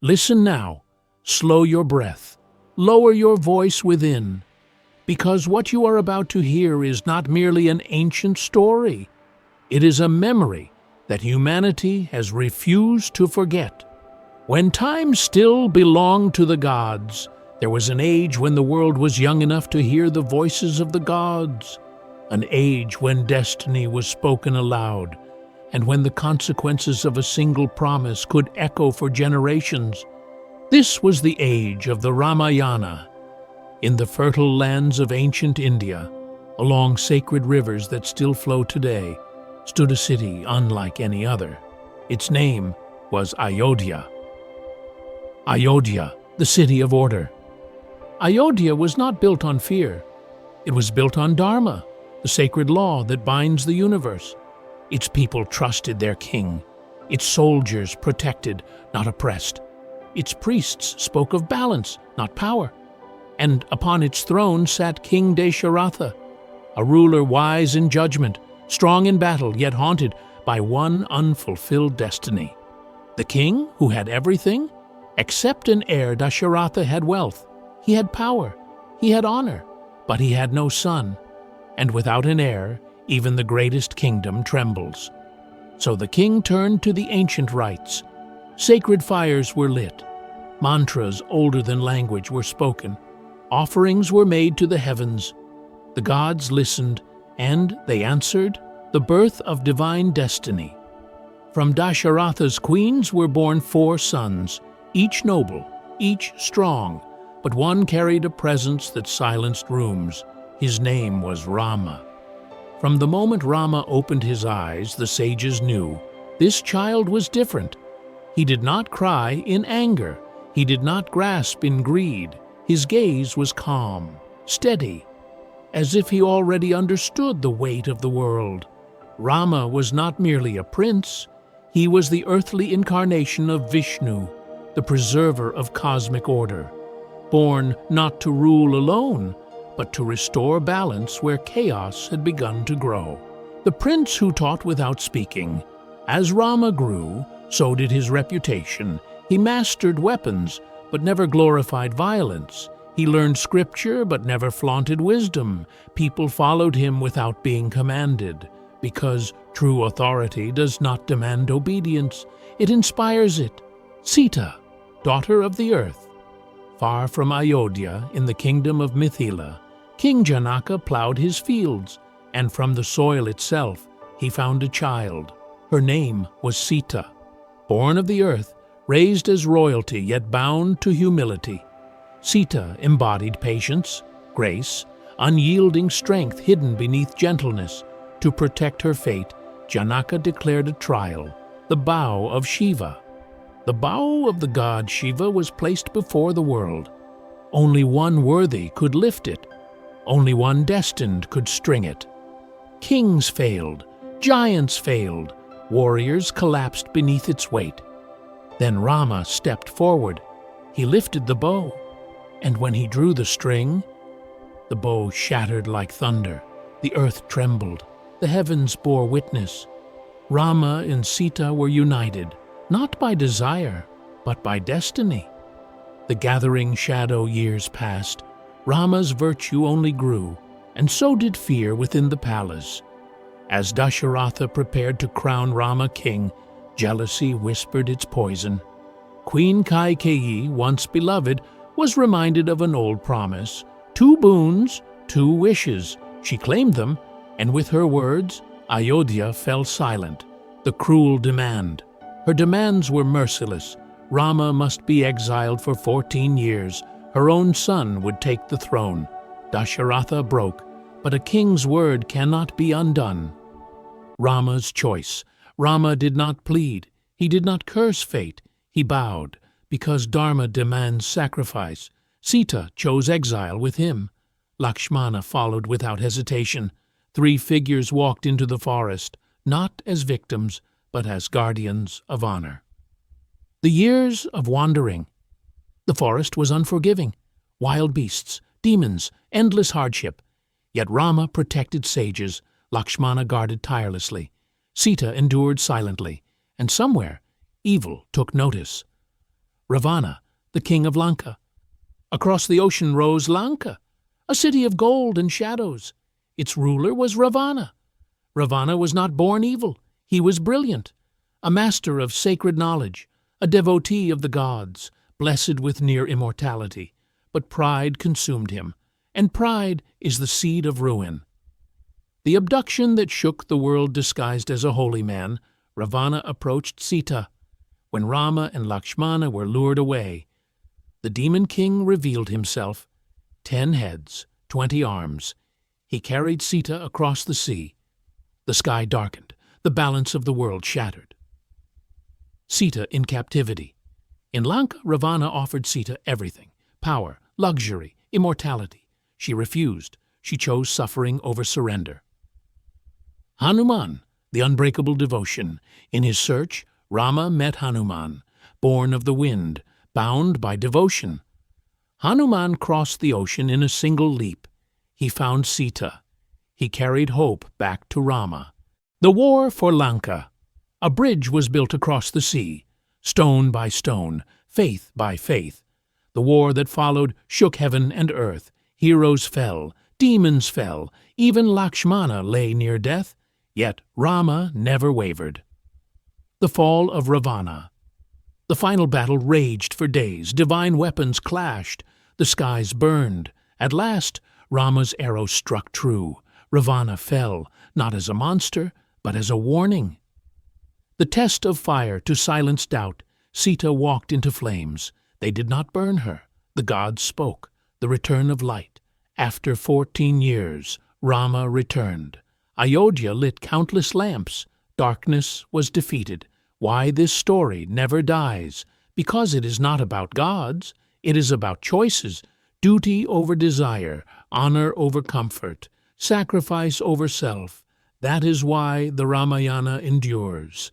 Listen now, slow your breath, lower your voice within, because what you are about to hear is not merely an ancient story. It is a memory that humanity has refused to forget. When time still belonged to the gods, there was an age when the world was young enough to hear the voices of the gods, an age when destiny was spoken aloud, and when the consequences of a single promise could echo for generations. This was the age of the Ramayana. In the fertile lands of ancient India, along sacred rivers that still flow today, stood a city unlike any other. Its name was Ayodhya. Ayodhya, the city of order. Ayodhya was not built on fear. It was built on Dharma, the sacred law that binds the universe. Its people trusted their king. Its soldiers protected, not oppressed. Its priests spoke of balance, not power. And upon its throne sat King Dasharatha, a ruler wise in judgment, strong in battle, yet haunted by one unfulfilled destiny. The king, who had everything, except an heir, Dasharatha had wealth. He had power, he had honor, but he had no son. And without an heir, even the greatest kingdom trembles. So the king turned to the ancient rites. Sacred fires were lit. Mantras older than language were spoken. Offerings were made to the heavens. The gods listened, and they answered, the birth of divine destiny. From Dasharatha's queens were born 4 sons, each noble, each strong, but one carried a presence that silenced rooms. His name was Rama. From the moment Rama opened his eyes, the sages knew this child was different. He did not cry in anger. He did not grasp in greed. His gaze was calm, steady, as if he already understood the weight of the world. Rama was not merely a prince. He was the earthly incarnation of Vishnu, the preserver of cosmic order, born not to rule alone, but to restore balance where chaos had begun to grow. The prince who taught without speaking. As Rama grew, so did his reputation. He mastered weapons, but never glorified violence. He learned scripture, but never flaunted wisdom. People followed him without being commanded, because true authority does not demand obedience. It inspires it. Sita, daughter of the earth. Far from Ayodhya, in the kingdom of Mithila, King Janaka plowed his fields, and from the soil itself he found a child. Her name was Sita, born of the earth, raised as royalty yet bound to humility. Sita embodied patience, grace, unyielding strength hidden beneath gentleness. To protect her fate, Janaka declared a trial, the bow of Shiva. The bow of the god Shiva was placed before the world. Only one worthy could lift it. Only one destined could string it. Kings failed, giants failed, warriors collapsed beneath its weight. Then Rama stepped forward. He lifted the bow, and when he drew the string, the bow shattered like thunder. The earth trembled. The heavens bore witness. Rama and Sita were united, not by desire, but by destiny. The gathering shadow years passed. Rama's virtue only grew, and so did fear within the palace. As Dasharatha prepared to crown Rama king, jealousy whispered its poison. Queen Kaikeyi, once beloved, was reminded of an old promise. 2 boons, 2 wishes. She claimed them, and with her words, Ayodhya fell silent. The cruel demand. Her demands were merciless. Rama must be exiled for 14 years. Her own son would take the throne. Dasharatha broke, but a king's word cannot be undone. Rama's choice. Rama did not plead. He did not curse fate. He bowed, because Dharma demands sacrifice. Sita chose exile with him. Lakshmana followed without hesitation. 3 figures walked into the forest, not as victims, but as guardians of honor. The years of wandering. The forest was unforgiving. Wild beasts, demons, endless hardship. Yet Rama protected sages. Lakshmana guarded tirelessly. Sita endured silently. And somewhere, evil took notice. Ravana, the king of Lanka. Across the ocean rose Lanka, a city of gold and shadows. Its ruler was Ravana. Ravana was not born evil. He was brilliant, a master of sacred knowledge, a devotee of the gods, blessed with near immortality. But pride consumed him, and pride is the seed of ruin. The abduction that shook the world disguised as a holy man, Ravana approached Sita. When Rama and Lakshmana were lured away, the demon king revealed himself. 10 heads, 20 arms. He carried Sita across the sea. The sky darkened, the balance of the world shattered. Sita in captivity. In Lanka, Ravana offered Sita everything: power, luxury, immortality. She refused. She chose suffering over surrender. Hanuman, the unbreakable devotion. In his search, Rama met Hanuman, born of the wind, bound by devotion. Hanuman crossed the ocean in a single leap. He found Sita. He carried hope back to Rama. The war for Lanka. A bridge was built across the sea, stone by stone, faith by faith. The war that followed shook heaven and earth. Heroes fell, demons fell, even Lakshmana lay near death, yet Rama never wavered. The fall of Ravana. The final battle raged for days. Divine weapons clashed. The skies burned. At last, Rama's arrow struck true. Ravana fell, not as a monster, but as a warning. The test of fire to silence doubt. Sita walked into flames. They did not burn her. The gods spoke. The return of light. After 14 years, Rama returned. Ayodhya lit countless lamps. Darkness was defeated. Why this story never dies? Because it is not about gods. It is about choices. Duty over desire, honor over comfort, sacrifice over self. That is why the Ramayana endures.